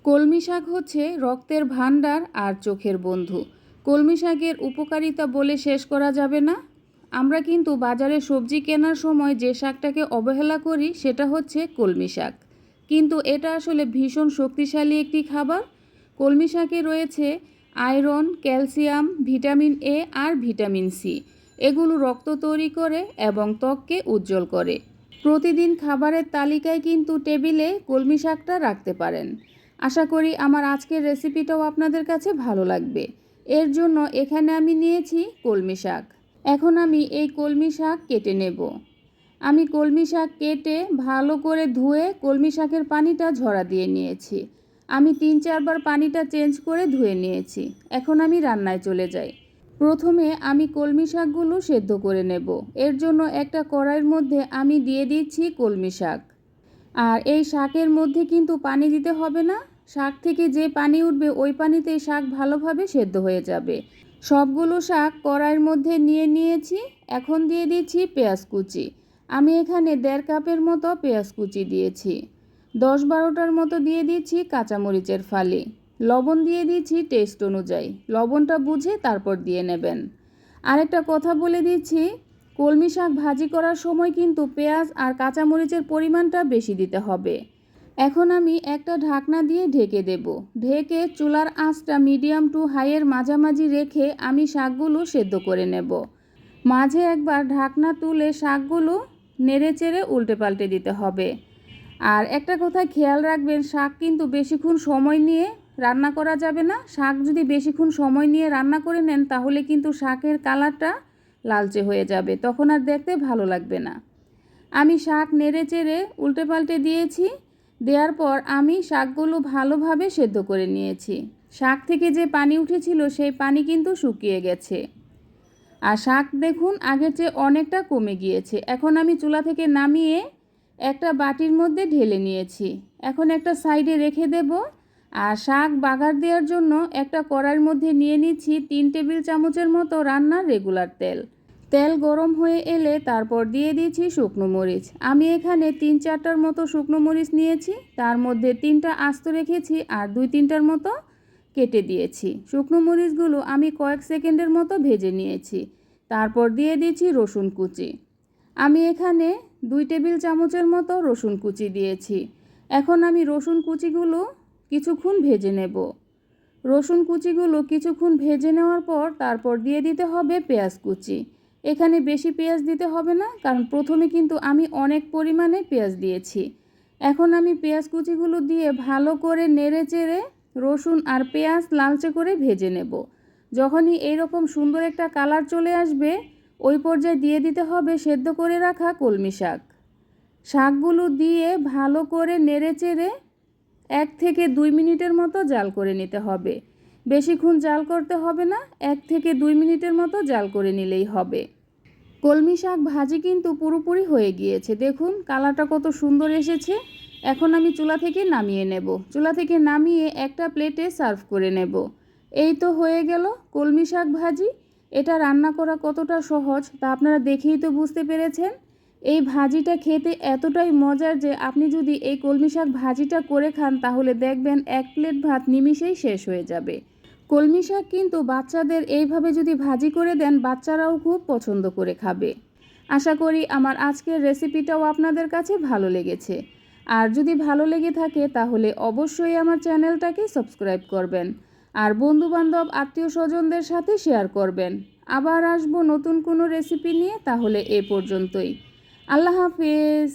কলমি শাক হচ্ছে রক্তের ভাণ্ডার আর চোখের বন্ধু। কলমি শাকের উপকারিতা বলে শেষ করা যাবে না। আমরা কিন্তু বাজারে সবজি কেনার সময় যে শাকটাকে অবহেলা করি সেটা হচ্ছে কলমি শাক, কিন্তু এটা আসলে ভীষণ শক্তিশালী একটি খাবার। কলমি শাকে রয়েছে আয়রন, ক্যালসিয়াম, ভিটামিন এ আর ভিটামিন সি। এগুলো রক্ত তৈরি করে এবং ত্বককে উজ্জ্বল করে। প্রতিদিন খাবারের তালিকায় কিন্তু টেবিলে কলমি শাকটা রাখতে পারেন। আশা করি আমার আজকের রেসিপিটাও আপনাদের কাছে ভালো লাগবে। এর জন্য এখানে আমি নিয়েছি কলমি শাক। এখন আমি এই কলমি শাক কেটে নেব। আমি কলমি শাক কেটে ভালো করে ধুয়ে কলমি শাকের পানিটা ঝরা দিয়ে নিয়েছি। আমি 3-4 বার পানিটা চেঞ্জ করে ধুয়ে নিয়েছি। এখন আমি রান্নায় চলে যাই। প্রথমে আমি কলমি শাকগুলো সেদ্ধ করে নেব। এর জন্য একটা কড়াইয়ের মধ্যে আমি দিয়ে দিচ্ছি কলমি শাক। আর এই শাকের মধ্যে কিন্তু পানি দিতে হবে না। শাক থেকে যে পানি উঠবে ওই পানিতেই শাক ভালোভাবে সেদ্ধ হয়ে যাবে। সবগুলো শাক কড়াইয়ের মধ্যে নিয়ে নিয়েছি। এখন দিয়ে দিচ্ছি পেঁয়াজ কুচি। আমি এখানে 1.5 কাপের মতো পেঁয়াজ কুচি দিয়েছি। 10-12টার মতো দিয়ে দিচ্ছি কাঁচামরিচের ফালি। লবণ দিয়ে দিচ্ছি টেস্ট অনুযায়ী। লবণটা বুঝে তারপর দিয়ে নেবেন। আরেকটা কথা বলে দিচ্ছি, কলমি শাক ভাজি করার সময় কিন্তু পেঁয়াজ আর কাঁচামরিচের পরিমাণটা বেশি দিতে হবে। এখন আমি একটা ঢাকনা দিয়ে ঢেকে দেব। ঢেকে চুলার আঁচটা মিডিয়াম টু হাইয়ের মাঝামাঝি রেখে আমি শাকগুলো সেদ্ধ করে নেব। মাঝে একবার ঢাকনা তুলে শাকগুলো নেড়েচেড়ে উল্টে পাল্টে দিতে হবে। আর একটা কথা খেয়াল রাখবেন, শাক কিন্তু বেশিক্ষণ সময় নিয়ে রান্না করা যাবে না। শাক যদি বেশিক্ষণ সময় নিয়ে রান্না করে নেন তাহলে কিন্তু শাকের কালারটা লালচে হয়ে যাবে, তখন আর দেখতে ভালো লাগবে না। আমি শাক নেড়েচেড়ে উল্টে পাল্টে দিয়েছি। দেওয়ার পর আমি শাকগুলো ভালোভাবে সেদ্ধ করে নিয়েছি। শাক থেকে যে পানি উঠেছিল সেই পানি কিন্তু শুকিয়ে গেছে। আর শাক দেখুন আগের চেয়ে অনেকটা কমে গিয়েছে। এখন আমি চুলা থেকে নামিয়ে একটা বাটির মধ্যে ঢেলে নিয়েছি। এখন একটা সাইডে রেখে দেব। আর শাক বাগার দেওয়ার জন্য একটা কড়াইয়ের মধ্যে নিয়ে নিচ্ছি 3 টেবিল চামচের মতো রান্নার রেগুলার তেল। তেল গরম হয়ে এলে তারপর দিয়ে দিচ্ছি শুকনো মরিচ। আমি এখানে 3-4টার মতো শুকনো মরিচ নিয়েছি। তার মধ্যে 3টা আস্ত রেখেছি আর 2-3টার মতো কেটে দিয়েছি। শুকনো মরিচগুলো আমি কয়েক সেকেন্ডের মতো ভেজে নিয়েছি। তারপর দিয়ে দিচ্ছি রসুন কুচি। আমি এখানে 2 টেবিল চামচের মতো রসুন কুচি দিয়েছি। এখন আমি রসুন কুচিগুলো কিছুক্ষণ ভেজে নেব। রসুন কুচিগুলো কিছুক্ষণ ভেজে নেওয়ার পর তারপর দিয়ে দিতে হবে পেঁয়াজ কুচি। এখানে বেশি পেঁয়াজ দিতে হবে না, কারণ প্রথমে কিন্তু আমি অনেক পরিমাণে পেঁয়াজ দিয়েছি। এখন আমি পেঁয়াজ কুচিগুলো দিয়ে ভালো করে নেড়েচেড়ে রসুন আর পেঁয়াজ লালচে করে ভেজে নেব। যখনই এইরকম সুন্দর একটা কালার চলে আসবে ওই পর্যায়ে দিয়ে দিতে হবে সেদ্ধ করে রাখা কলমি শাক। শাকগুলো দিয়ে ভালো করে নেড়েচেড়ে 1 থেকে 2 মিনিটের মতো জাল করে নিতে হবে। বেশিক্ষণ জাল করতে হবে না, 1 থেকে 2 মিনিটের মতো জাল করে নিলেই হবে। কলমি শাক ভাজি কিন্তু পুরোপুরি হয়ে গিয়েছে। দেখুন কালারটা কত সুন্দর এসেছে। এখন আমি চুলা থেকে নামিয়ে নেব। চুলা থেকে নামিয়ে একটা প্লেটে সার্ভ করে নেব। এই তো হয়ে গেল কলমি শাক ভাজি। এটা রান্না করা কতটা সহজ তা আপনারা দেখেই তো বুঝতে পেরেছেন। এই ভাজিটা খেতে এতটাই মজার যে আপনি যদি এই কলমি শাক ভাজিটা করে খান তাহলে দেখবেন 1 প্লেট ভাত নিমিষেই শেষ হয়ে যাবে। কলমি শাক কিন্তু বাচ্চাদের এইভাবে যদি ভাজি করে দেন বাচ্চারাও খুব পছন্দ করে খাবে। আশা করি আমার আজকের রেসিপিটাও আপনাদের কাছে ভালো লেগেছে। আর যদি ভালো লেগে থাকে তাহলে অবশ্যই আমার চ্যানেলটাকে সাবস্ক্রাইব করবেন আর বন্ধুবান্ধব আত্মীয় স্বজনদের সাথে শেয়ার করবেন। আবার আসবো নতুন কোনো রেসিপি নিয়ে, তাহলে এ পর্যন্তই। আল্লাহ হাফেজ।